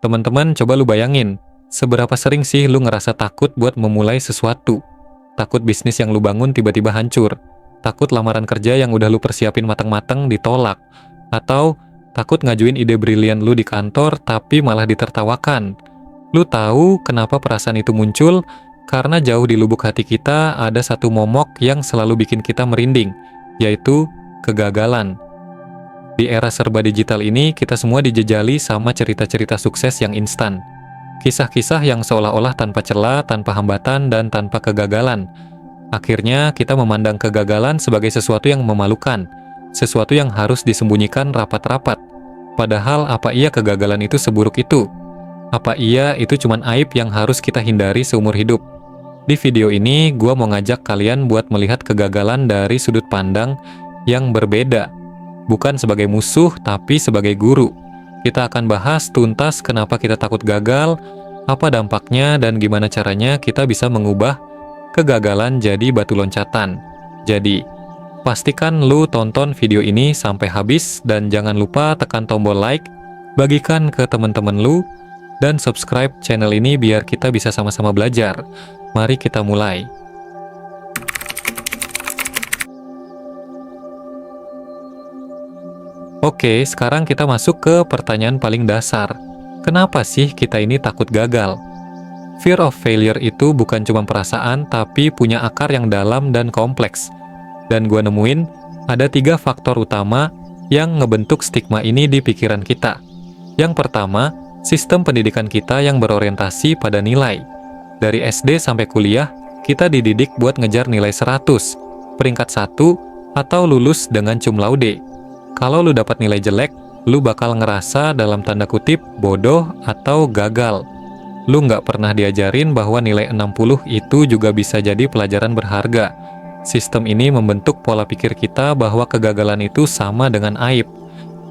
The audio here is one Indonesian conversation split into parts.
Teman-teman, coba lu bayangin, seberapa sering sih lu ngerasa takut buat memulai sesuatu? Takut bisnis yang lu bangun tiba-tiba hancur, takut lamaran kerja yang udah lu persiapin matang-matang ditolak, atau takut ngajuin ide brilian lu di kantor tapi malah ditertawakan. Lu tahu kenapa perasaan itu muncul? Karena jauh di lubuk hati kita ada satu momok yang selalu bikin kita merinding, yaitu kegagalan. Di era serba digital ini, kita semua dijejali sama cerita-cerita sukses yang instan. Kisah-kisah yang seolah-olah tanpa celah, tanpa hambatan, dan tanpa kegagalan. Akhirnya, kita memandang kegagalan sebagai sesuatu yang memalukan, sesuatu yang harus disembunyikan rapat-rapat. Padahal, apa iya kegagalan itu seburuk itu? Apa iya itu cuman aib yang harus kita hindari seumur hidup? Di video ini, gua mau ngajak kalian buat melihat kegagalan dari sudut pandang yang berbeda. Bukan sebagai musuh, tapi sebagai guru. Kita akan bahas tuntas kenapa kita takut gagal, apa dampaknya, dan gimana caranya kita bisa mengubah kegagalan jadi batu loncatan. Jadi, pastikan lu tonton video ini sampai habis, dan jangan lupa tekan tombol like, bagikan ke teman-teman lu, dan subscribe channel ini biar kita bisa sama-sama belajar. Mari kita mulai. Oke, sekarang kita masuk ke pertanyaan paling dasar. Kenapa sih kita ini takut gagal? Fear of failure itu bukan cuma perasaan, tapi punya akar yang dalam dan kompleks. Dan gua nemuin, ada 3 faktor utama yang ngebentuk stigma ini di pikiran kita. Yang pertama, sistem pendidikan kita yang berorientasi pada nilai. Dari SD sampai kuliah, kita dididik buat ngejar nilai 100, peringkat 1, atau lulus dengan cum laude. Kalau lu dapat nilai jelek, lu bakal ngerasa dalam tanda kutip bodoh atau gagal. Lu nggak pernah diajarin bahwa nilai 60 itu juga bisa jadi pelajaran berharga. Sistem ini membentuk pola pikir kita bahwa kegagalan itu sama dengan aib.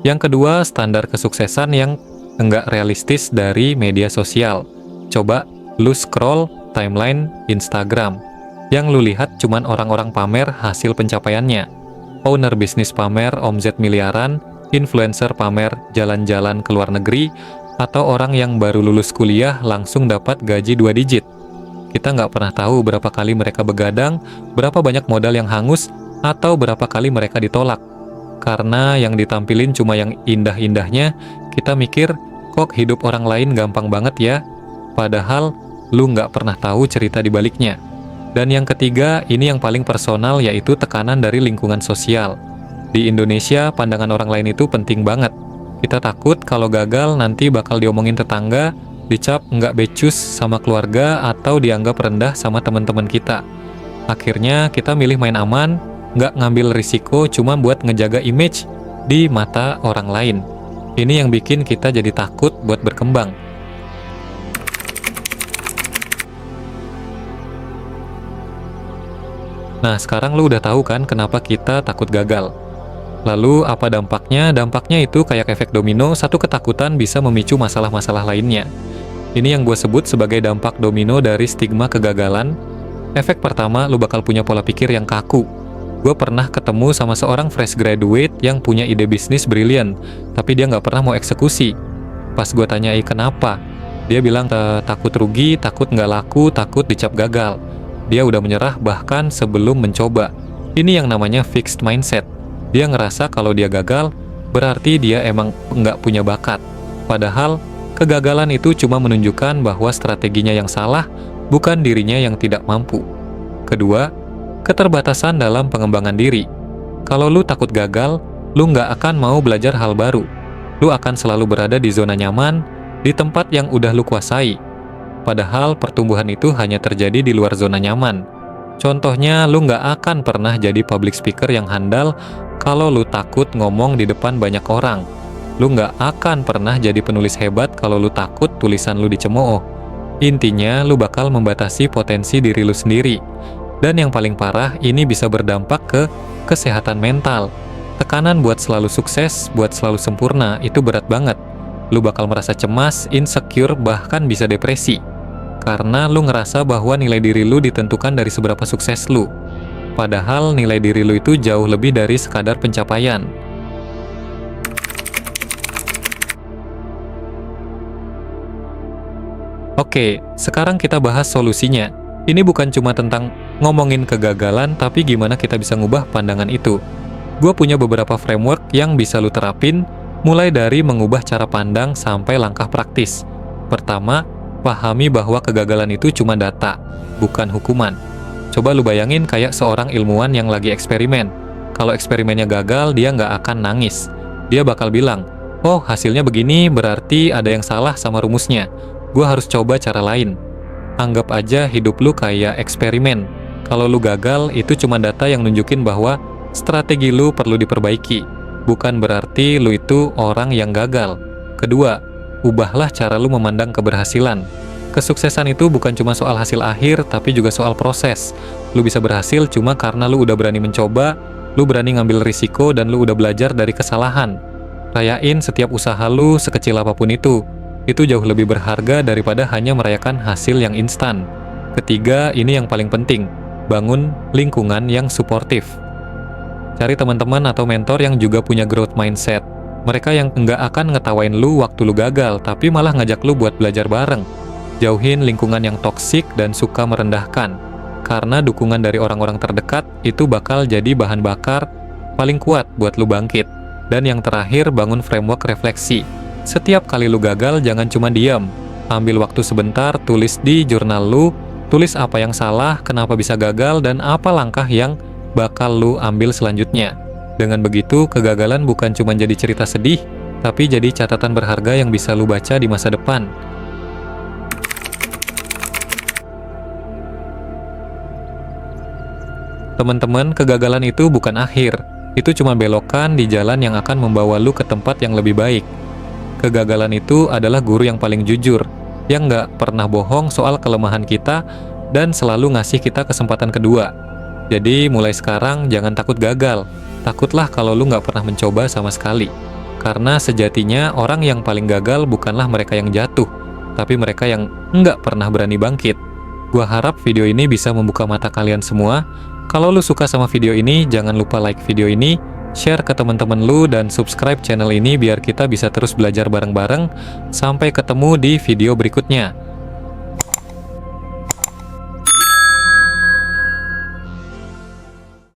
Yang kedua, standar kesuksesan yang nggak realistis dari media sosial. Coba lu scroll timeline Instagram. Yang lu lihat cuman orang-orang pamer hasil pencapaiannya. Owner bisnis pamer omzet miliaran, influencer pamer jalan-jalan ke luar negeri, atau orang yang baru lulus kuliah langsung dapat gaji 2 digit. Kita nggak pernah tahu berapa kali mereka begadang, berapa banyak modal yang hangus, atau berapa kali mereka ditolak. Karena yang ditampilin cuma yang indah-indahnya, kita mikir, kok hidup orang lain gampang banget ya? Padahal, lu nggak pernah tahu cerita di baliknya. Dan yang ketiga, ini yang paling personal, yaitu tekanan dari lingkungan sosial. Di Indonesia, pandangan orang lain itu penting banget. Kita takut kalau gagal nanti bakal diomongin tetangga, dicap nggak becus sama keluarga, atau dianggap rendah sama teman-teman kita. Akhirnya, kita milih main aman, nggak ngambil risiko cuma buat ngejaga image di mata orang lain. Ini yang bikin kita jadi takut buat berkembang. Nah, sekarang lu udah tahu kan kenapa kita takut gagal. Lalu, apa dampaknya? Dampaknya itu kayak efek domino, satu ketakutan bisa memicu masalah-masalah lainnya. Ini yang gue sebut sebagai dampak domino dari stigma kegagalan. Efek pertama, lu bakal punya pola pikir yang kaku. Gue pernah ketemu sama seorang fresh graduate yang punya ide bisnis brilian, tapi dia nggak pernah mau eksekusi. Pas gue tanyai kenapa, dia bilang takut rugi, takut nggak laku, takut dicap gagal. Dia udah menyerah bahkan sebelum mencoba. Ini yang namanya fixed mindset. Dia ngerasa kalau dia gagal, berarti dia emang nggak punya bakat. Padahal, kegagalan itu cuma menunjukkan bahwa strateginya yang salah, bukan dirinya yang tidak mampu. Kedua, keterbatasan dalam pengembangan diri. Kalau lu takut gagal, lu nggak akan mau belajar hal baru. Lu akan selalu berada di zona nyaman, di tempat yang udah lu kuasai. Padahal pertumbuhan itu hanya terjadi di luar zona nyaman. Contohnya, lu nggak akan pernah jadi public speaker yang handal kalau lu takut ngomong di depan banyak orang. Lu nggak akan pernah jadi penulis hebat kalau lu takut tulisan lu dicemooh. Intinya, lu bakal membatasi potensi diri lu sendiri. Dan yang paling parah, ini bisa berdampak ke kesehatan mental. Tekanan buat selalu sukses, buat selalu sempurna, itu berat banget. Lu bakal merasa cemas, insecure, bahkan bisa depresi. Karena lu ngerasa bahwa nilai diri lu ditentukan dari seberapa sukses lu. Padahal nilai diri lu itu jauh lebih dari sekadar pencapaian. Oke, sekarang kita bahas solusinya. Ini bukan cuma tentang ngomongin kegagalan, tapi gimana kita bisa ngubah pandangan itu. Gue punya beberapa framework yang bisa lu terapin, mulai dari mengubah cara pandang sampai langkah praktis. Pertama, pahami bahwa kegagalan itu cuma data, bukan hukuman. Coba lu bayangin kayak seorang ilmuwan yang lagi eksperimen. Kalau eksperimennya gagal, dia nggak akan nangis. Dia bakal bilang, oh hasilnya begini berarti ada yang salah sama rumusnya. Gue harus coba cara lain. Anggap aja hidup lu kayak eksperimen. Kalau lu gagal, itu cuma data yang nunjukin bahwa strategi lu perlu diperbaiki. Bukan berarti lu itu orang yang gagal. Kedua, ubahlah cara lu memandang keberhasilan. Kesuksesan itu bukan cuma soal hasil akhir, tapi juga soal proses. Lu bisa berhasil cuma karena lu udah berani mencoba, lu berani ngambil risiko, dan lu udah belajar dari kesalahan. Rayain setiap usaha lu sekecil apapun itu. Itu jauh lebih berharga daripada hanya merayakan hasil yang instan. Ketiga, ini yang paling penting. Bangun lingkungan yang suportif. Cari teman-teman atau mentor yang juga punya growth mindset. Mereka yang enggak akan ngetawain lu waktu lu gagal, tapi malah ngajak lu buat belajar bareng. Jauhin lingkungan yang toksik dan suka merendahkan. Karena dukungan dari orang-orang terdekat itu bakal jadi bahan bakar paling kuat buat lu bangkit. Dan yang terakhir, bangun framework refleksi. Setiap kali lu gagal, jangan cuma diam. Ambil waktu sebentar, tulis di jurnal lu, tulis apa yang salah, kenapa bisa gagal, dan apa langkah yang bakal lu ambil selanjutnya. Dengan begitu, kegagalan bukan cuma jadi cerita sedih, tapi jadi catatan berharga yang bisa lu baca di masa depan. Teman-teman, kegagalan itu bukan akhir. Itu cuma belokan di jalan yang akan membawa lu ke tempat yang lebih baik. Kegagalan itu adalah guru yang paling jujur, yang nggak pernah bohong soal kelemahan kita dan selalu ngasih kita kesempatan kedua. Jadi mulai sekarang jangan takut gagal. Takutlah kalau lu nggak pernah mencoba sama sekali. Karena sejatinya orang yang paling gagal bukanlah mereka yang jatuh, tapi mereka yang nggak pernah berani bangkit. Gua harap video ini bisa membuka mata kalian semua. Kalau lu suka sama video ini, jangan lupa like video ini, share ke teman-teman lu, dan subscribe channel ini biar kita bisa terus belajar bareng-bareng. Sampai ketemu di video berikutnya.